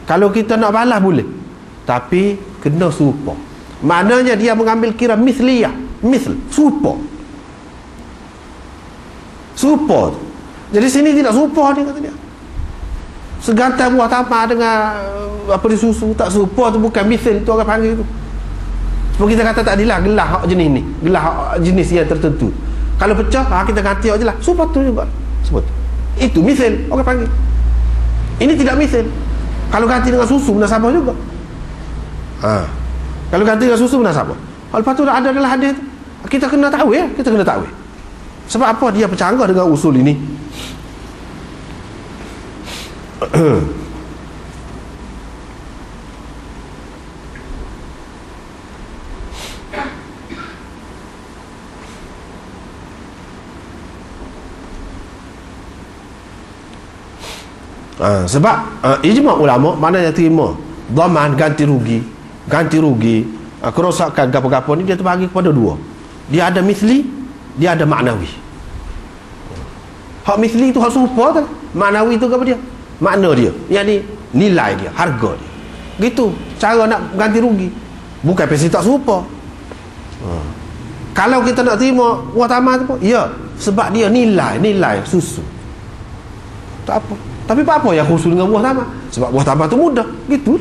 Kalau kita nak balas boleh, tapi kena serupa. Maknanya dia mengambil kira mithliyah, serupa. Serupa. Jadi sini tidak serupa dia, kata dia. Segantar buah tamak dengan apa di susu tak serupa tu, bukan mithl tu orang panggil tu. Sebab kita kata tak adilah gelah hak jenis ni, gelah hak jenis yang tertentu. Kalau pecah, kita ganti hak je lah. Serupa tu juga. Sebut. Itu mithl orang panggil. Ini tidak mithl. Kalau ganti dengan susu munasabah juga. Kalau ganti dengan susu munasabah. Lepas tu ada dalam hadis tu. Kita kena takwil, kita kena takwil. Sebab apa dia bercanggah dengan usul ini? Sebab ijma' ulama maknanya terima dhaman, ganti rugi, kerosakan apa-apa ni dia terbagi kepada dua. Dia ada misli, dia ada maknawi. Hak misli tu hak serupa tu, maknawi tu apa dia? Makna dia, yakni nilai dia, harga dia. Gitu cara nak ganti rugi. Bukan pasti tak serupa. Kalau kita nak terima buah tamak tu, ya, sebab dia nilai susu. Tak apa. Tapi apa yang khusus dengan buah tamak? Sebab buah tamak tu mudah, gitu.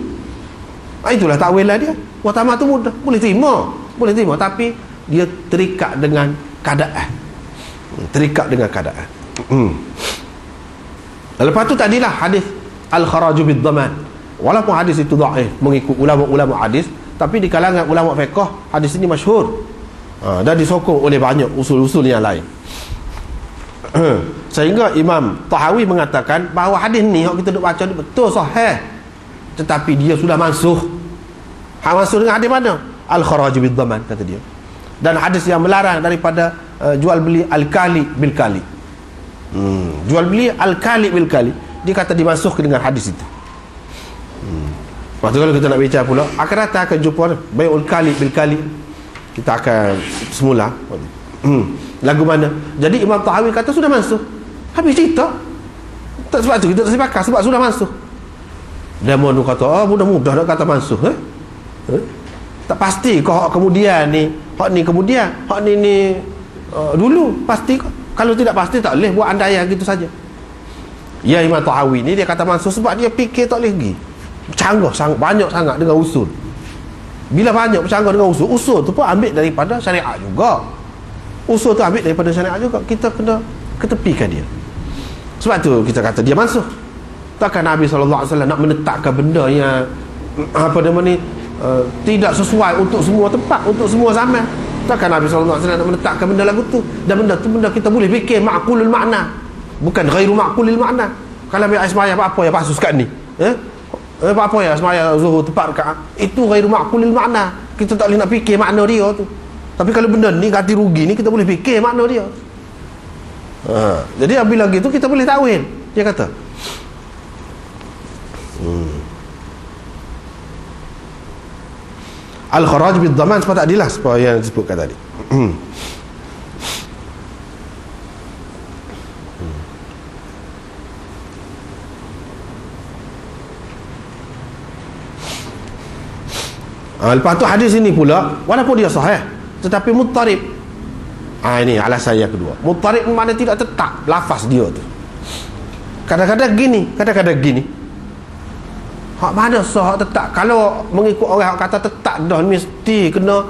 Itulah takwilah dia. Buah tamak tu mudah, boleh terima, tapi dia terikat dengan keadaan. Lepas tu tadilah hadis al-kharaju bid-dhaman. Walaupun hadis itu dhaif mengikut ulama-ulama hadis, tapi di kalangan ulama fiqh hadis ini masyhur. Dan disokong oleh banyak usul-usul yang lain. Sehingga Imam Tahawi mengatakan bahawa hadis ni yang kita duk baca ni betul sahih, tetapi dia sudah mansuh. Mansuh dengan hadis mana? Al-kharaju bid-dhaman, kata dia. Dan hadis yang melarang daripada jual beli al-kali bil kali. Jual beli al-kali bil kali, dia kata dimansuh dengan hadis itu. Lepas tu kalau kita nak bicara pula, akan datang akan jumpa bai'ul kali bil kali. Kita akan semula lagu mana. Jadi Imam Tahawi kata sudah mansuh. Habis cerita. Tak, sebab tu kita tak sepakat, sebab sudah mansuh. Dan mau kata mudah-mudah nak kata mansuh, tak pasti kau kemudian ni, hak ni kemudian, hak ni dulu pasti. Kalau tidak pasti tak boleh buat andaian gitu saja. Ya, Imam Tahawi ni dia kata mansuh sebab dia fikir tak boleh pergi. Bercanggah sangat, banyak sangat dengan usul. Bila banyak bercanggah dengan usul tu pun ambil daripada syariat juga. Usul tu ambil daripada syariat juga. Kita kena ketepikan dia. Sebab tu kita kata dia mansuh. Takkan Nabi SAW nak menetapkan benda yang tidak sesuai untuk semua tempat, untuk semua zaman. Takkan Nabi SAW nak menetapkan benda lagu tu. Dan benda tu benda kita boleh fikir ma'kulul makna, bukan ghairu ma'kulil makna. Kalau ambil semaya apa yang pasus kat ni, apa ya semaya zuhur tepat rakaat, itu ghairu ma'kulil makna. Kita tak boleh nak fikir makna dia tu. Tapi kalau benda ni ganti rugi ni, kita boleh fikir makna dia. Jadi apabila gitu kita boleh takwil. Dia kata al-kharaj bid-dhaman, sebab tak adilah sebab yang disebutkan tadi. Lepas tu hadis ini pula walaupun dia sahih tetapi muttarib. Ini alasan yang kedua. Muttarib maknanya tidak tetap lafaz dia tu. Kadang-kadang gini. Hak mana sah hak tetap? Kalau mengikut orang hak kata tetap dah mesti kena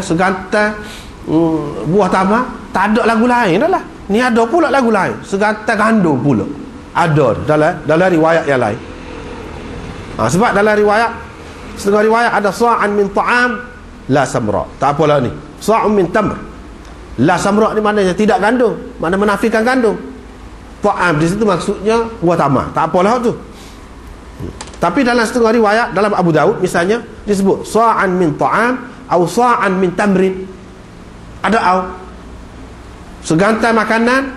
segantar buah tamak, tak ada lagu lain dah lah. Ni ada pula lagu lain, segantar gandum pula. Ada dalam riwayat yang lain. Sebab dalam setengah riwayat ada sa'an min ta'am la samra. Tak apalah ni. Sa'un min tamr. La samra ni maknanya tidak gandum, makna menafikan gandum. Ta'am di situ maksudnya buah tamak. Tak apalah tu. Tapi dalam setengah riwayat dalam Abu Daud misalnya disebut sa'an min ta'am atau sa'an min tamrin. Ada au segantar makanan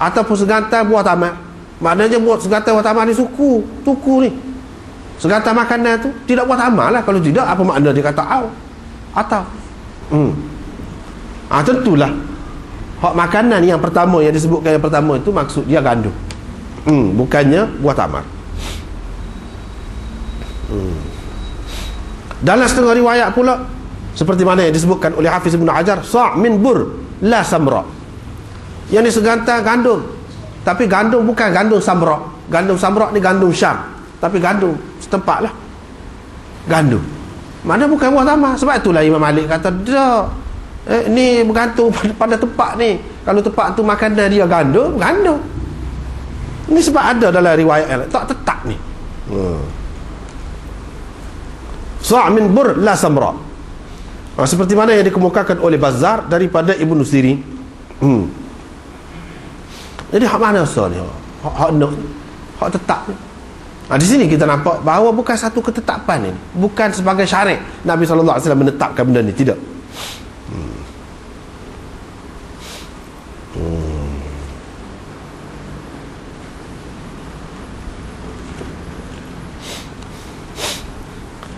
ataupun segantar buah tamak. Maknanya buat segantar buah tamak ni suku ni. Segantar makanan tu tidak buah tamak lah. Kalau tidak, apa makna dia kata au atau tentulah hak makanan yang pertama yang disebutkan yang pertama itu maksud dia gandum, bukannya buah tamak. Dalam setengah riwayat pula, seperti mana yang disebutkan oleh Hafiz Ibn Hajar, sa' min bur la samra. Yang ni segantang gandum, tapi gandum bukan gandum samra. Gandum samra ni gandum Syam, tapi gandum setempat lah, gandum mana bukan buah tamar. Sebab itulah Imam Malik kata dah, ni bergantung pada tempat ni. Kalau tempat tu makanan dia gandum, gandum. Ini sebab ada dalam riwayat yang tak tetap ni. Sa' min bur la samra. Seperti mana yang dikemukakan oleh Bazzar daripada Ibnu Sirin. Jadi hak mana asal ni? Hak tetap ni. Di sini kita nampak bahawa bukan satu ketetapan ini, bukan sebagai syarat Nabi SAW menetapkan benda ni, tidak.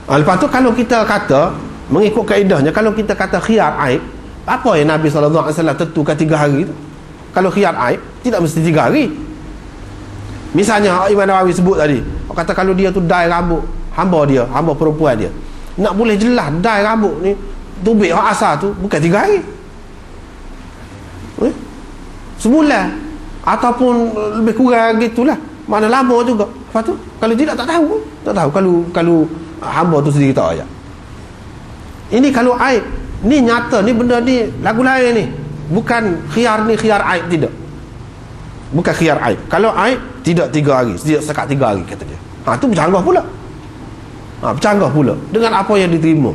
Lepas tu kalau kita kata mengikut kaedahnya, kalau kita kata khiyar aib, apa yang Nabi SAW tentukan 3 hari tu? Kalau khiyar aib tidak mesti 3 hari. Misalnya Imam Nawawi sebut tadi, kata kalau dia tu dye rambut hamba perempuan dia, nak boleh jelas dye rambut ni tubik hak asal tu bukan 3 hari, sebulan ataupun lebih kurang gitulah, mana lama juga. Lepas tu kalau tidak tak tahu kalau hamba tu sendiri tak ayat. Ini kalau aib ni nyata, ni benda ni lagu lain ni, bukan khiyar ni khiyar aib, tidak, bukan khiyar aib. Kalau aib tidak 3 hari, tidak sekat 3 hari kata dia. Tu bercanggah pula. Bercanggah pula dengan apa yang diterima.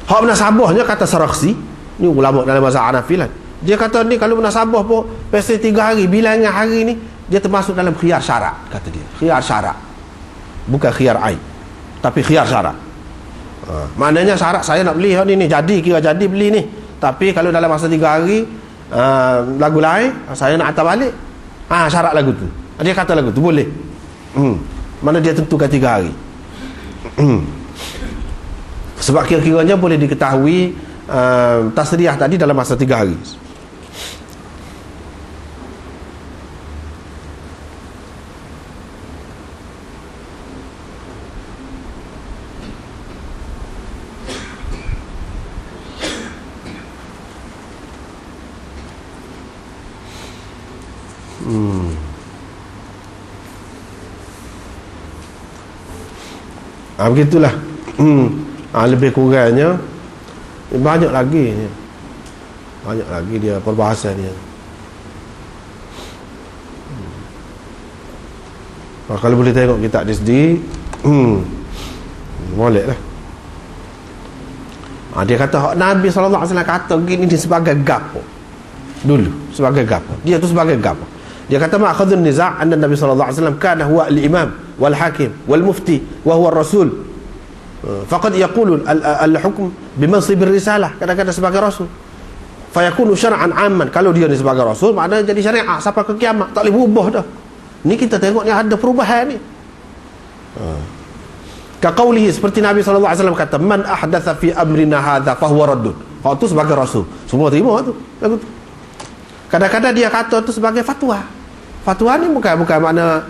Hak munasabahnya kata Sarakhsi, ni ulama dalam mazhab Hanafi lah. Dia kata ni kalau munasabah pun pasti 3 hari, bilangan hari ni dia termasuk dalam khiyar syarak, kata dia. Khiyar syarak, bukan khiyar aib, tapi khiyar syarak. Maknanya syarat saya nak beli ni jadi, kira jadi beli ni, tapi kalau dalam masa 3 hari lagu lain saya nak hantar balik, syarat lagu tu, dia kata lagu tu boleh. Mana dia tentukan 3 hari. Sebab kira-kiranya boleh diketahui tasriyah tadi dalam masa 3 hari. Begitulah. Lebih kurangnya banyak lagi dia perbahasan dia. Kalau boleh tengok kita di sini, boleh lah. Dia kata hak Nabi SAW kata gini dia sebagai gapo dulu, sebagai gapo, dia tu sebagai gapo. Dia kata ma'akhadun niza' anna Nabi SAW kana huwa al-imam wal hakim wal mufti wa huwa rasul, faqad yaqulu al-hukm bimansib ar-risalah, kadang-kadang sebagai rasul, fayakunu syar'an 'amman. Kalau dia ni sebagai rasul, maknanya jadi syariat sampai ke kiamat, tak boleh berubah dah. Ni kita tengok ni ada perubahan ni. Kaqaulihi, seperti Nabi SAW kata, man ahdatha fi amrina hadha fahuwa raddun. Kalau tu sebagai rasul, semua terima tu. Kadang-kadang dia kata tu sebagai fatwa. Fatwa ni bukan makna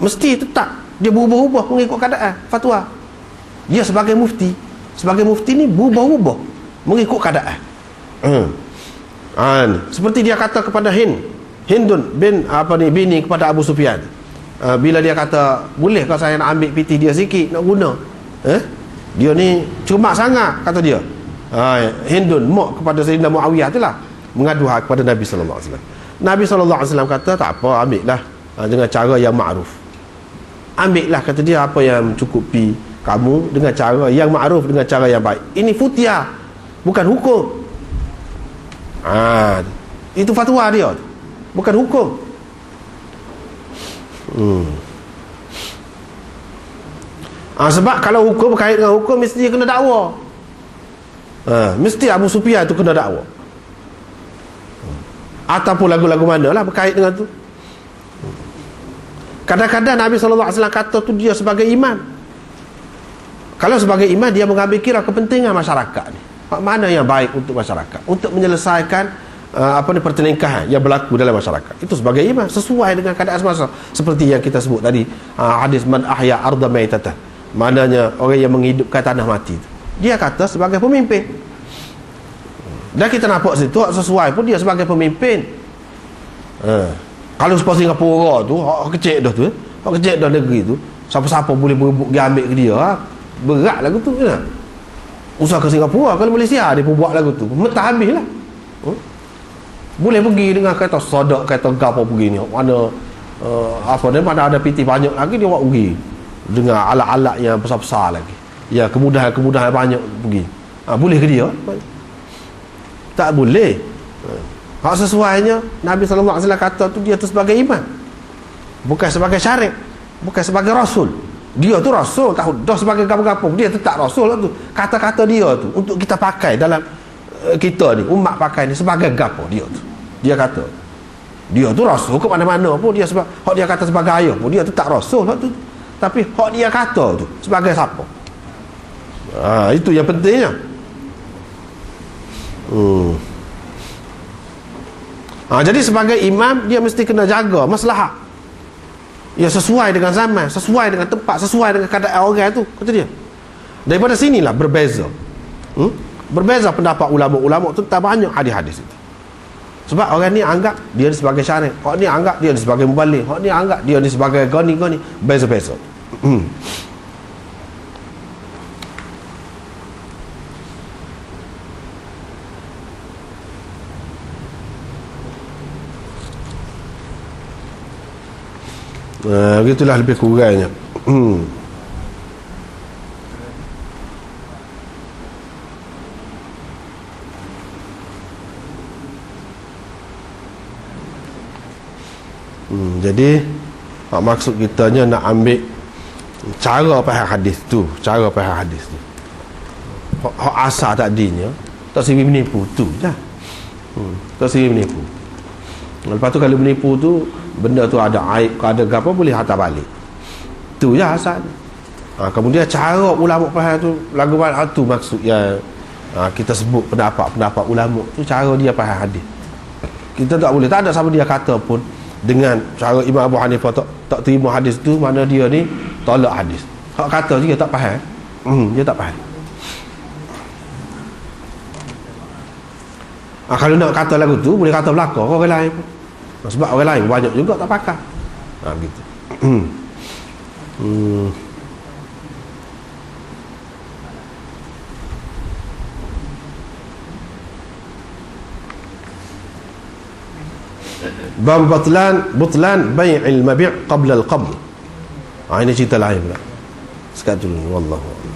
mesti tetap, dia berubah-ubah mengikut keadaan. Fatwa dia sebagai mufti, ni berubah-ubah mengikut keadaan. Seperti dia kata kepada Hindun bin bini kepada Abu Sufyan, bila dia kata boleh kalau saya nak ambil piti dia sikit nak guna, dia ni cermat sangat, kata dia. Hindun mak kepada Sayyidina Muawiyah tu lah, mengadu hak kepada Nabi SAW. Nabi SAW kata tak apa, ambil lah dengan cara yang ma'ruf. Ambil lah, kata dia, apa yang mencukupi kamu dengan cara yang ma'ruf, dengan cara yang baik. Ini futia, bukan hukum. Itu fatwa dia, bukan hukum. Sebab kalau hukum berkait dengan hukum, mesti dia kena dakwa. Mesti Abu Sufyan tu kena dakwa, ataupun lagu-lagu mana lah berkait dengan tu. Kadang-kadang Nabi SAW kata tu dia sebagai imam. Kalau sebagai imam, dia mengambil kira kepentingan masyarakat ni, mana yang baik untuk masyarakat, untuk menyelesaikan pertelingkahan yang berlaku dalam masyarakat. Itu sebagai imam sesuai dengan keadaan semasa, seperti yang kita sebut tadi, hadis man ahya arda maitatan, maknanya orang yang menghidupkan tanah mati itu. Dia kata sebagai pemimpin, dan kita nampak situ sesuai pun dia sebagai pemimpin. Kalau seperti Singapura tu, hak kecil dah tu, hak kecil dah negeri tu, siapa-siapa boleh berebut pergi ambil ke dia, berat lagu tu kan. Usaha ke Singapura, kalau Malaysia dia pun buat lagu tu, mentah habis lah. Boleh pergi dengan kereta sodak, kereta gapo pergi ni, mana mana ada PT banyak lagi, dia buat pergi dengan alat-alat yang besar-besar lagi, ya, kemudahan banyak pergi. Boleh ke dia? Tak boleh. Hak sesuainya Nabi SAW kata tu, dia tu sebagai imam, bukan sebagai syarif, bukan sebagai rasul. Dia tu rasul, tahu dah sebagai gapo-gapo, dia tetap rasul lah tu. Kata-kata dia tu untuk kita pakai dalam kita ni, umat pakai ni sebagai gapo dia tu. Dia kata dia tu rasul ke mana-mana pun, dia sebab hak dia kata sebagai ayah pun dia tetap rasul hak tu. Tapi hak dia kata tu sebagai siapa? Itu yang pentingnya. Jadi sebagai imam dia mesti kena jaga maslahat. Ya, sesuai dengan zaman, sesuai dengan tempat, sesuai dengan keadaan orang tu, kata dia. Daripada sinilah berbeza. Berbeza pendapat ulama-ulama tu tak banyak hadis-hadis itu. Sebab orang ni anggap dia sebagai syarif, hak ni anggap dia sebagai mubaligh, hak ni anggap dia sebagai gani, beza-beza. Begitulah lebih kurangnya. Jadi maksud kitanya nak ambil cara faham hadis tu, cara faham hadis tu. Hak asal tadinya tak siri menipu tu lah. Tak siri menipu. Lepas tu kalau menipu tu benda tu ada aib, ada apa boleh hantar balik. Tu je asal. Kemudian cara ulama faham tu lagu tu maksud yang kita sebut pendapat ulama tu, cara dia faham hadis. Kita tak boleh, tak ada siapa dia kata pun dengan cara Imam Abu Hanifah tak terima hadis tu, mana dia ni tolak hadis. Hak kata juga tak faham. Dia tak faham. Kalau nak kata lagu tu boleh kata belakang orang lain pun. Sebab orang lain banyak juga tak pakar. Gitu. Bab butlan bai'il mabi' qabla al-qabd. Ini cerita lain pula. Sekat dulu, wallahu a'lam.